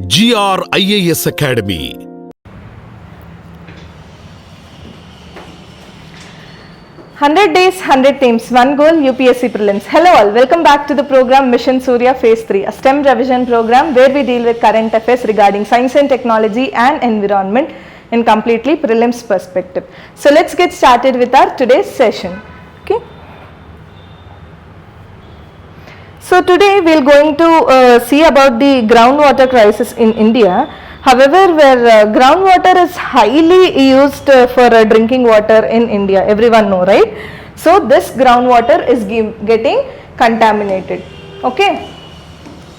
GRIAS Academy. "100 days, 100 themes, one goal, UPSC Prelims." Hello all, welcome back to the program Mission Surya Phase 3, a STEM revision program where we deal with current affairs regarding science and technology and environment in completely prelims perspective. So let's get started with our today's session. Okay. So today we are going to see about the groundwater crisis in India. However, where groundwater is highly used for drinking water in India, everyone know, right? So this groundwater is getting contaminated. Okay,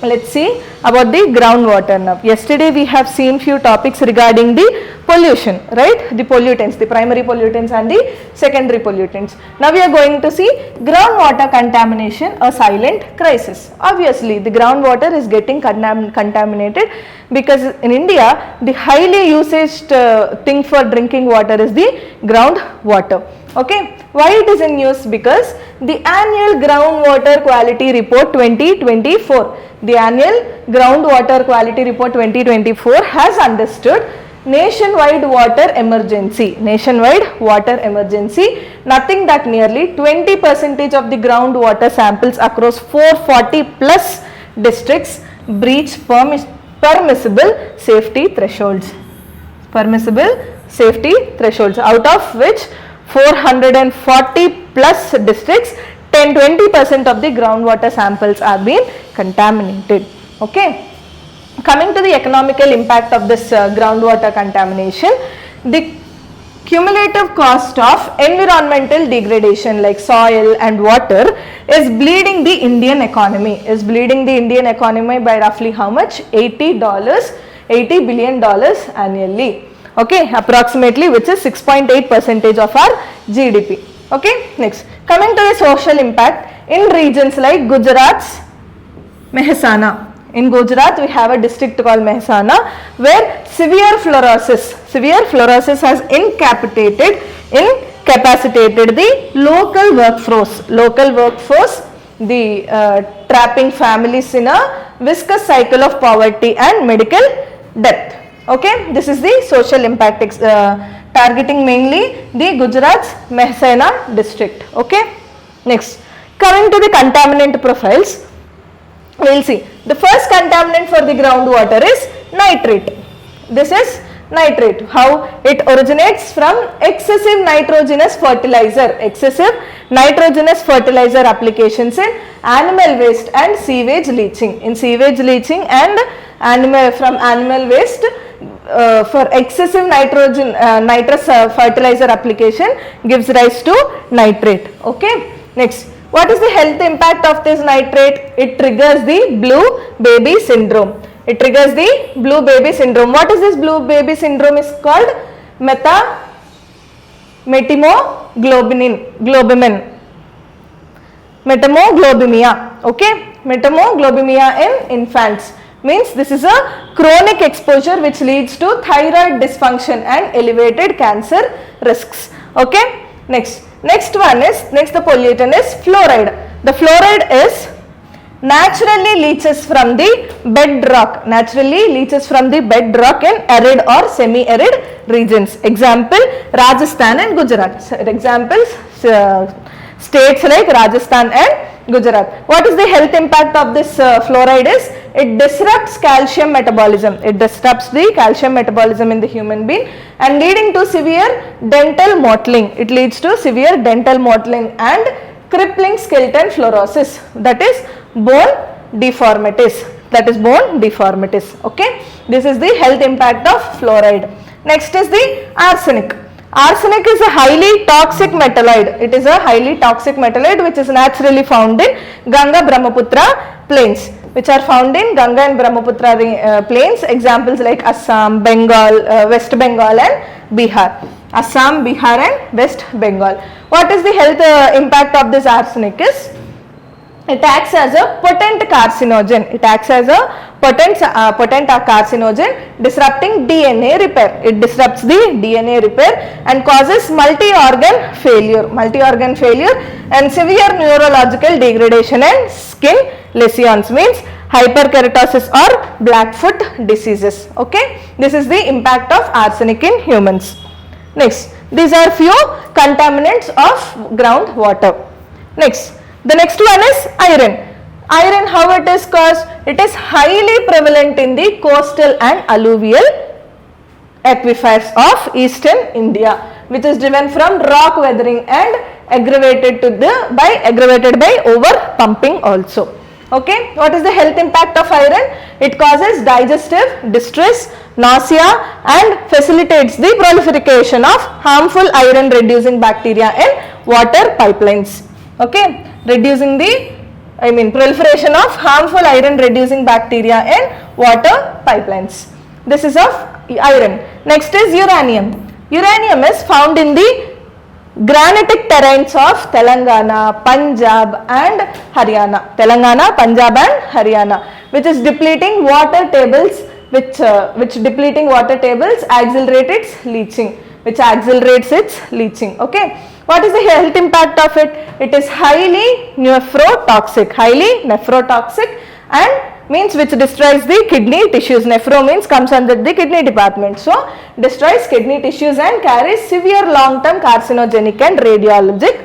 let's see about the groundwater now. Yesterday we have seen few topics regarding the pollution, right? The pollutants, the primary pollutants and the secondary pollutants. Now we are going to see groundwater contamination, a silent crisis. Obviously the groundwater is getting contaminated because in India the highly used thing for drinking water is the groundwater. Okay, why it is in use? Because the annual groundwater quality report 2024, the annual groundwater quality report 2024 has understood nationwide water emergency, nothing that nearly 20% of the groundwater samples across 440 plus districts breach permissible safety thresholds, out of which 440 plus districts, 10-20% of the groundwater samples are being contaminated. Okay. Coming to the economical impact of this groundwater contamination, the cumulative cost of environmental degradation like soil and water is bleeding the Indian economy, by roughly how much? $80 billion annually. Okay, approximately, which is 6.8% of our GDP. Okay, next, coming to the social impact in regions like Gujarat's Mehsana. In Gujarat, we have a district called Mehsana where severe fluorosis has incapacitated the local workforce, trapping families in a viscous cycle of poverty and medical death. Okay, this is the social impact targeting mainly the Gujarat's Mehsana district. Okay, next, coming to the contaminant profiles, we will see the first contaminant for the groundwater is nitrate. This is nitrate. How it originates? From excessive nitrogenous fertilizer applications in animal waste and sewage leaching. And from animal waste for excessive nitrous fertilizer application gives rise to nitrate. Okay, next, what is the health impact of this nitrate? It triggers the blue baby syndrome. What is this blue baby syndrome? Is called metamoglobemia. Okay, metamoglobemia in infants means this is a chronic exposure which leads to thyroid dysfunction and elevated cancer risks. Okay, next the pollutant is fluoride. The fluoride is naturally leaches from the bedrock in arid or semi-arid regions. Example, Rajasthan and Gujarat. Examples, states like Rajasthan and Gujarat. What is the health impact of this fluoride? Is it disrupts calcium metabolism. It disrupts the calcium metabolism in the human being and leading to severe dental mottling. It leads to severe dental mottling and crippling skeleton fluorosis, that is bone deformities. Okay, this is the health impact of fluoride. Next is the arsenic. Arsenic is a highly toxic metalloid. It is a highly toxic metalloid which is naturally found in Ganga Brahmaputra plains, which are found in Ganga and Brahmaputra plains. Examples like Assam, Bengal, West Bengal and Bihar. West Bengal. What is the health impact of this arsenic? Is it acts as a potent carcinogen. Disrupting DNA repair. It disrupts the DNA repair and causes multi-organ failure and severe neurological degradation and skin lesions. Means hyperkeratosis or blackfoot diseases. Okay, this is the impact of arsenic in humans. Next, these are few contaminants of groundwater. Next, the next one is iron. Iron, how it is caused? It is highly prevalent in the coastal and alluvial aquifers of eastern India, which is driven from rock weathering and aggravated by over pumping also. Okay, what is the health impact of iron? It causes digestive distress, nausea, and facilitates the proliferation of harmful iron reducing bacteria in water pipelines. Okay, reducing the proliferation of harmful iron reducing bacteria in water pipelines. This is of iron. Next is uranium. Uranium is found in the granitic terrains of Telangana, Punjab and Haryana. Telangana, Punjab and Haryana, which is depleting water tables, which depleting water tables accelerates its leaching. Okay. What is the health impact of it? It is highly nephrotoxic and means which destroys the kidney tissues. Nephro means comes under the kidney department. So, destroys kidney tissues and carries severe long-term carcinogenic and radiological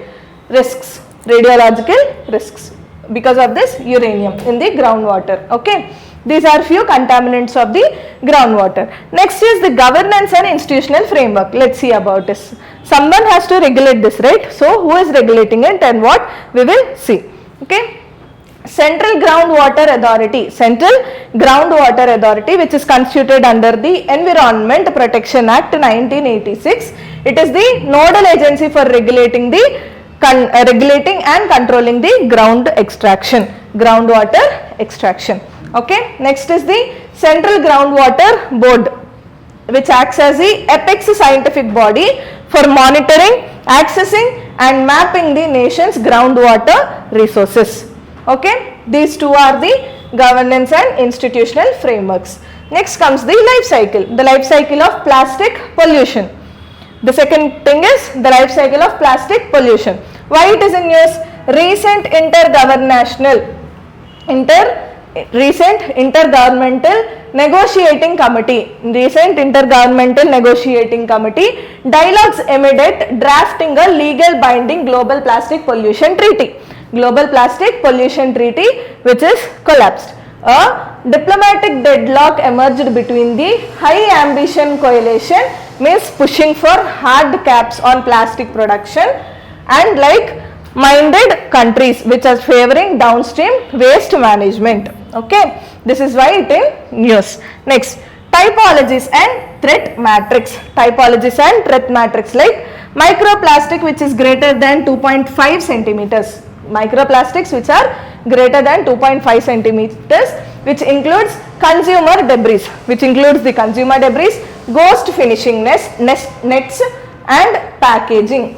risks because of this uranium in the groundwater. Okay. These are few contaminants of the groundwater. Next is the governance and institutional framework. Let's see about this. Someone has to regulate this, right? So, who is regulating it and what? We will see. Okay. Central Groundwater Authority, which is constituted under the Environment Protection Act 1986. It is the nodal agency for regulating and controlling the groundwater extraction. Okay. Next is the Central Groundwater Board, which acts as the apex scientific body for monitoring, accessing and mapping the nation's groundwater resources. Okay, these two are the governance and institutional frameworks. Next comes the life cycle of plastic pollution. The second thing is the life cycle of plastic pollution. Why it is in use? Recent intergovernmental negotiating committee dialogues amid it drafting a legal binding global plastic pollution treaty. Which is collapsed. A diplomatic deadlock emerged between the high ambition coalition, means pushing for hard caps on plastic production, and like-minded countries which are favoring downstream waste management. Okay, this is why it is news. Next, typologies and threat matrix. Like microplastic, which is greater than 2.5 centimeters. Microplastics which are greater than 2.5 centimeters, which includes consumer debris, ghost finishing nets and packaging,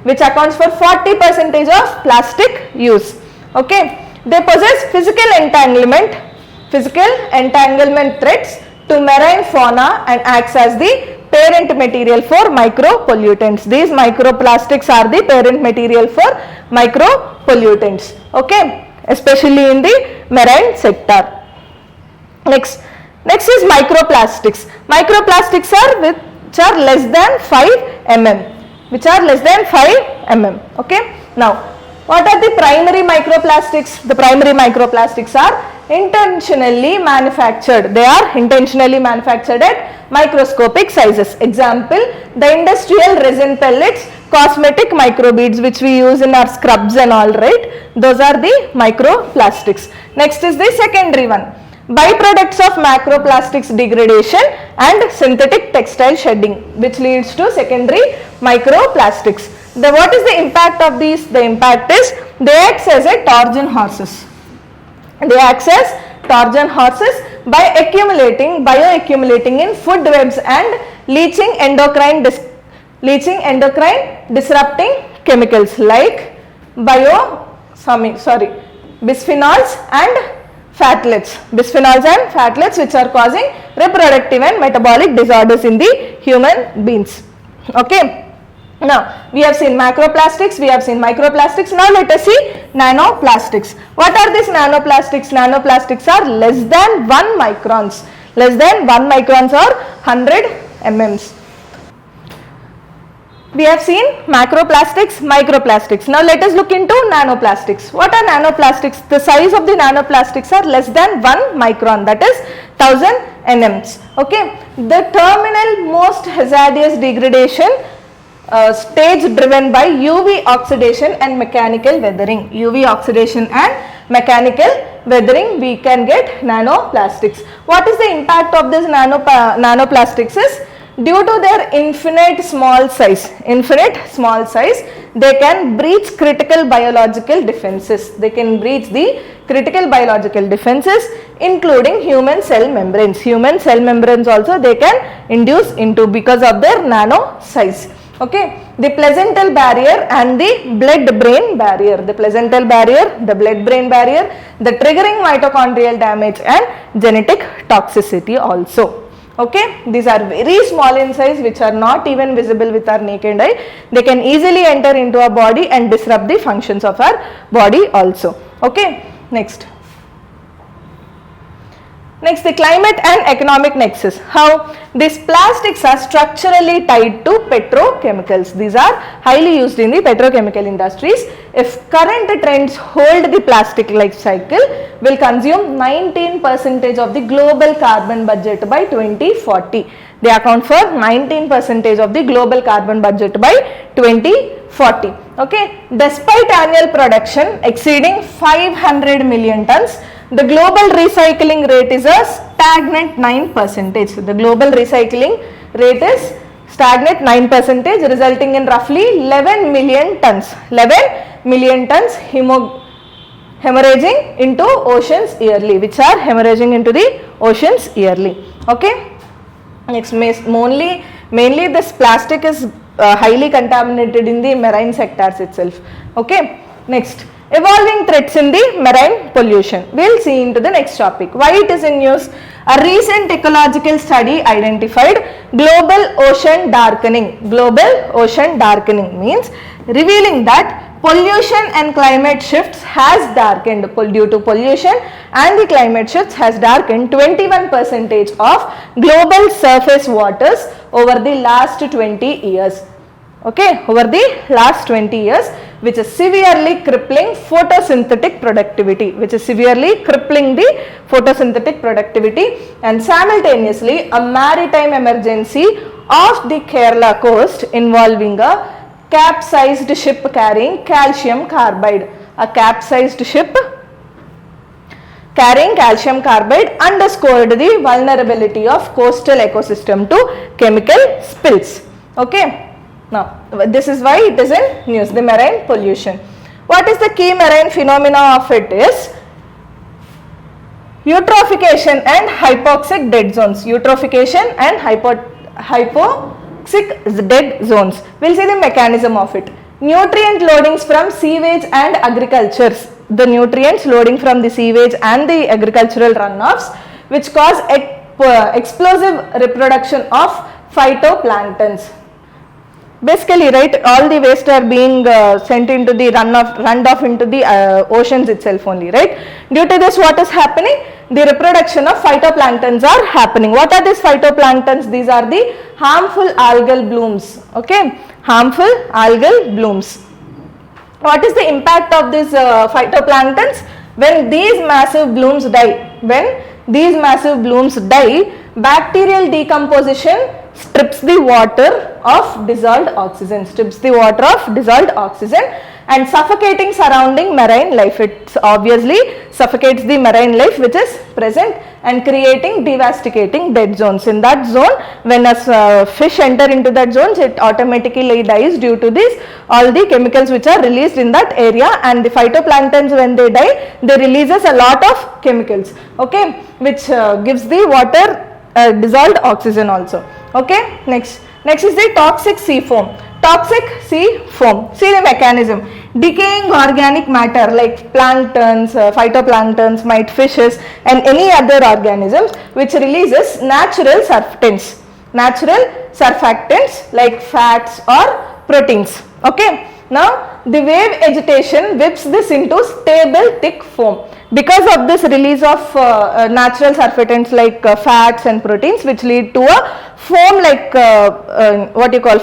which accounts for 40% of plastic use. Okay, they possess physical entanglement threats to marine fauna and acts as the parent material for micropollutants. These microplastics are the parent material for micropollutants. Okay, especially in the marine sector. Next is microplastics. Microplastics are which are less than 5 mm. Okay. Now, what are the primary microplastics? The primary microplastics are intentionally manufactured. They are intentionally manufactured at microscopic sizes. Example, the industrial resin pellets, cosmetic microbeads which we use in our scrubs and all, right? Those are the microplastics. Next is the secondary one. Byproducts of macroplastics degradation and synthetic textile shedding, which leads to secondary microplastics. What is the impact of these? The impact is they act as a Trojan horses. By bioaccumulating in food webs and leaching endocrine disrupting chemicals like bisphenols and phtalates, which are causing reproductive and metabolic disorders in the human beings. Okay. Now, we have seen macroplastics, we have seen microplastics. Now, let us see nanoplastics. What are these nanoplastics? Nanoplastics are less than 1 microns. Less than 1 microns or 100 mms. We have seen macroplastics, microplastics. Now, let us look into nanoplastics. What are nanoplastics? The size of the nanoplastics are less than 1 micron, that is 1000 nms. Okay. The terminal most hazardous degradation stage driven by UV oxidation and mechanical weathering. UV oxidation and mechanical weathering, we can get nanoplastics. What is the impact of this nanoplastics is, due to their infinite small size, they can breach critical biological defenses. They can breach the critical biological defenses, including human cell membranes. Human cell membranes also they can induce into because of their nano size. Okay, the placental barrier and the blood-brain barrier, the placental barrier, the blood-brain barrier, the triggering mitochondrial damage and genetic toxicity also. Okay, these are very small in size, which are not even visible with our naked eye. They can easily enter into our body and disrupt the functions of our body also. Okay, next. Next, the climate and economic nexus. How these plastics are structurally tied to petrochemicals. These are highly used in the petrochemical industries. If current trends hold, the plastic life cycle will consume 19% of the global carbon budget by 2040. They account for 19% of the global carbon budget by 2040. Okay, despite annual production exceeding 500 million tons, the global recycling rate is a stagnant 9%. The global recycling rate is stagnant 9%, resulting in roughly 11 million tons. 11 million tons hemorrhaging into oceans yearly, which are hemorrhaging into the oceans yearly. Okay. Next, mainly this plastic is highly contaminated in the marine sectors itself. Okay. Next, evolving threats in the marine pollution. We will see into the next topic. Why it is in news? A recent ecological study identified global ocean darkening. Global ocean darkening means revealing that pollution and climate shifts has darkened, due to pollution and the climate shifts has darkened 21% of global surface waters over the last 20 years. Okay, over the last 20 years, which is severely crippling photosynthetic productivity, and simultaneously a maritime emergency off the Kerala coast involving a capsized ship carrying calcium carbide. A capsized ship carrying calcium carbide underscored the vulnerability of coastal ecosystem to chemical spills. Okay. Now, this is why it is in news, the marine pollution. What is the key marine phenomena of it is eutrophication and hypoxic dead zones. Eutrophication and hypoxic dead zones. We will see the mechanism of it. Nutrient loadings from sewage and agricultures. The nutrients loading from the sewage and the agricultural runoffs, which cause explosive reproduction of phytoplanktons. Basically, right, all the waste are being sent into the runoff into the oceans itself only, right? Due to this, what is happening? The reproduction of phytoplanktons are happening. What are these phytoplanktons? These are the harmful algal blooms. Okay, harmful algal blooms. What is the impact of these phytoplanktons? When these massive blooms die, bacterial decomposition strips the water of dissolved oxygen, and suffocating surrounding marine life. It obviously suffocates the marine life which is present and creating devastating dead zones. In that zone, when a fish enter into that zone, it automatically dies due to this, all the chemicals which are released in that area, and the phytoplanktons, when they die, they releases a lot of chemicals, okay, which gives the water dissolved oxygen also. Okay, next is the toxic sea foam. Toxic sea foam. See the mechanism. Decaying organic matter like planktons, phytoplanktons, mite fishes, and any other organisms which releases natural surfactants like fats or proteins. Okay. Now the wave agitation whips this into stable thick foam. Because of this release of natural surfactants like fats and proteins, which lead to a foam like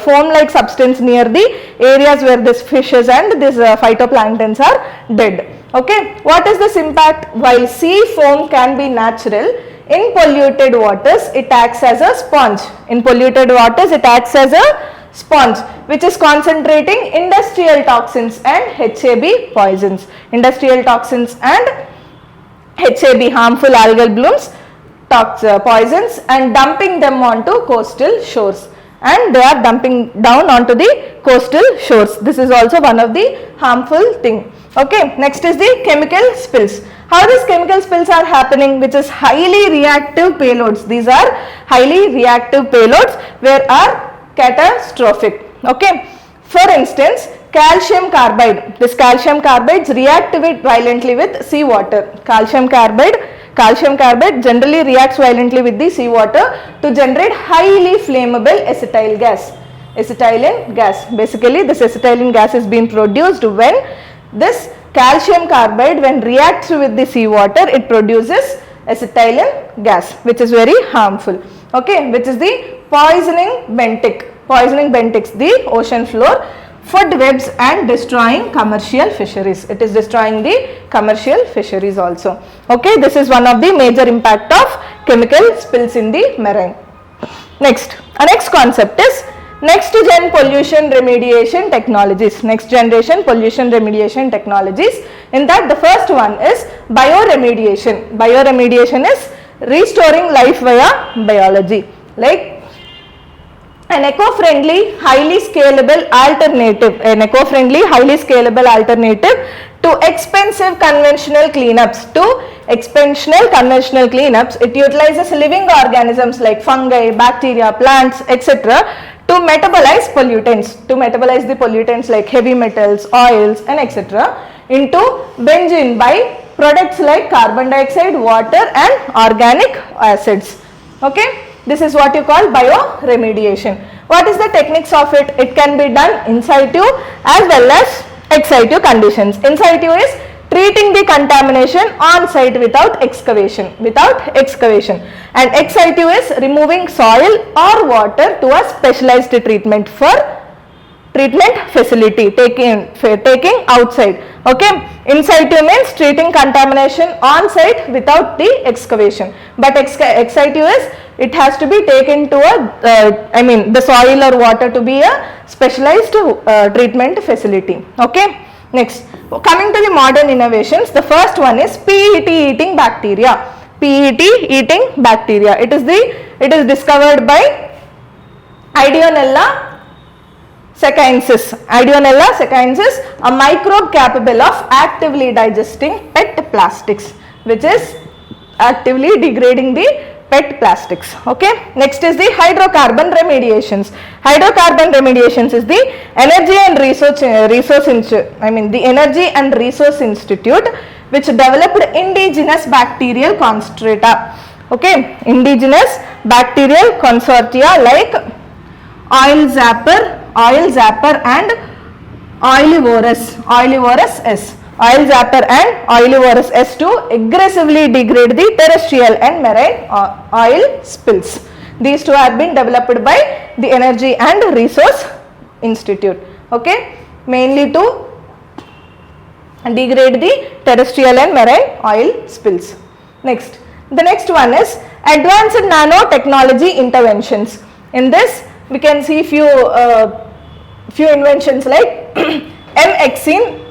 foam like substance near the areas where these fishes and these phytoplanktons are dead. Okay, what is this impact? While sea foam can be natural, in polluted waters it acts as a sponge. In polluted waters it acts as a sponge, which is concentrating industrial toxins and HAB poisons. Industrial toxins and HAB, harmful algal blooms, poisons, and dumping them onto coastal shores. And they are dumping down onto the coastal shores. This is also one of the harmful thing. Okay, next is the chemical spills. How these chemical spills are happening, which is highly reactive payloads. These are highly reactive payloads where are catastrophic. Okay, for instance, calcium carbide. This calcium carbides react violently with seawater. Calcium carbide generally reacts violently with the seawater to generate highly flammable acetyl gas. Acetylene gas. Basically, this acetylene gas is being produced when this calcium carbide, when reacts with the seawater, it produces acetylene gas, which is very harmful. Okay, which is the poisoning benthics, the ocean floor, food webs, and destroying commercial fisheries. It is destroying the commercial fisheries also. Okay, this is one of the major impact of chemical spills in the marine. Next, our next concept is next gen pollution remediation technologies. Next generation pollution remediation technologies. In that, the first one is bioremediation. Bioremediation is restoring life via biology. Like an eco-friendly, highly scalable alternative. An eco-friendly, highly scalable alternative to expensive conventional cleanups. It utilizes living organisms like fungi, bacteria, plants, etc. to metabolize pollutants. To metabolize the pollutants like heavy metals, oils, and etc. into benzene by products like carbon dioxide, water, and organic acids. Okay. This is what you call bioremediation. What is the techniques of it? It can be done in situ as well as ex situ conditions. In situ is treating the contamination on site without excavation. And ex situ is removing soil or water to a specialized treatment facility, taking outside. Okay, in situ means treating contamination on site without the excavation, but ex situ is it has to be taken to a the soil or water to be a specialized treatment facility. Okay, next, coming to the modern innovations, the first one is PET eating bacteria. PET eating bacteria. It is discovered by Ideonella sequensis, a microbe capable of actively digesting PET plastics, which is actively degrading the PET plastics. Okay. Next is the hydrocarbon remediations. Hydrocarbon remediations is the Energy and Resource Institute, which developed indigenous bacterial concentrata. Okay. Indigenous bacterial consortia like oil zapper and oilivorous S. Oil zapper and oilivorous S to aggressively degrade the terrestrial and marine oil spills. These two have been developed by the Energy and Resource Institute. Okay, mainly to degrade the terrestrial and marine oil spills. Next, the next one is advanced nanotechnology interventions. In this, we can see few inventions like M-hexene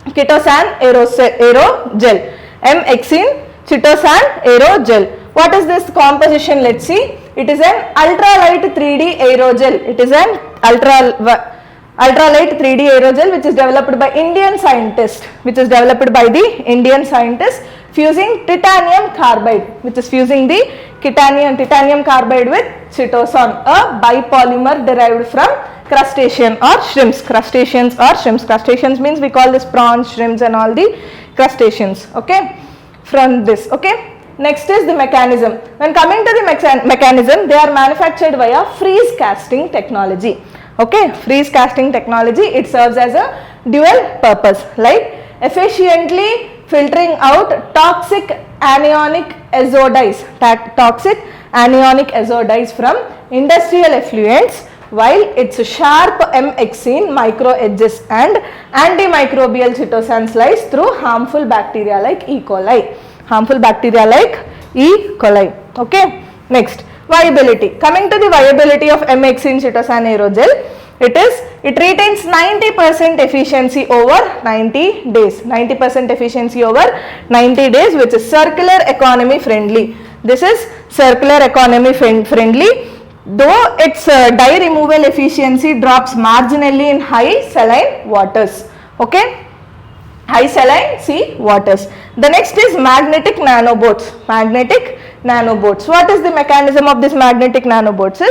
chitosan aerogel. M-hexene chitosan aerogel. What is this composition? Let's see. It is an ultralight 3D aerogel. It is an ultralight 3D aerogel which is developed by Indian scientists. Fusing titanium carbide, which is fusing the titanium carbide with chitosan, a bipolymer derived from crustacean or shrimps. Crustaceans means we call this prawns, shrimps, and all the crustaceans. Okay, from this. Okay. Next is the mechanism. When coming to the mechanism, they are manufactured via freeze casting technology. Okay, freeze casting technology, it serves as a dual purpose, like efficiently filtering out toxic anionic azodyes from industrial effluents, while its sharp M-hexene micro edges and antimicrobial chitosan slice through harmful bacteria like E. coli. Okay, next, viability. Coming to the viability of M-hexene chitosan aerogel, it retains 90% efficiency over 90 days. 90% efficiency over 90 days, which is circular economy friendly. This is circular economy friendly, though its dye removal efficiency drops marginally in high saline waters. Okay, high saline sea waters. The next is magnetic nanoboats. What is the mechanism of this magnetic nanoboats?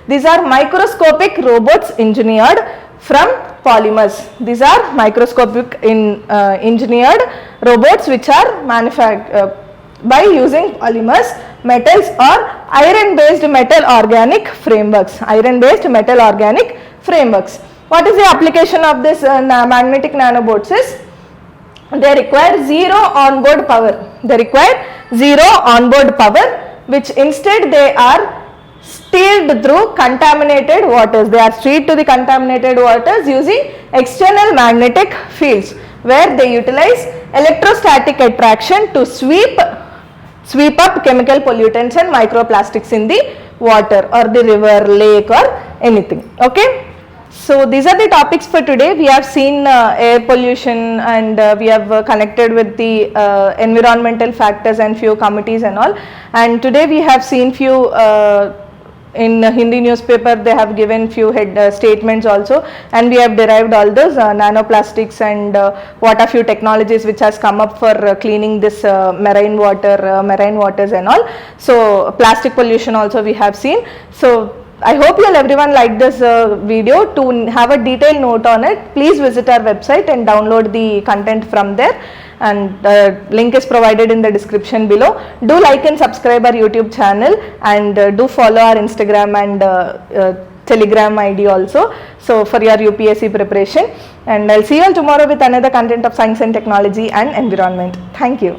These are microscopic robots engineered from polymers. These are microscopic engineered robots which are manufactured by using polymers, metals or iron-based metal organic frameworks. What is the application of this magnetic nanoboats? They require zero onboard power. Which instead they are steered through contaminated waters. They are steered to the contaminated waters using external magnetic fields, where they utilize electrostatic attraction to sweep up chemical pollutants and microplastics in the water or the river, lake or anything. Okay. So these are the topics for today. We have seen air pollution, and we have connected with the environmental factors and few committees and all. And today we have seen few in Hindi newspaper, they have given few statements also, and we have derived all those nanoplastics and what are few technologies which has come up for cleaning this marine waters and all. So plastic pollution also we have seen. So I hope everyone liked this video. To have a detailed note on it, please visit our website and download the content from there, and link is provided in the description below. Do like and subscribe our YouTube channel, and do follow our Instagram and Telegram ID also, so for your UPSC preparation. And I'll see you all tomorrow with another content of science and technology and environment. Thank you.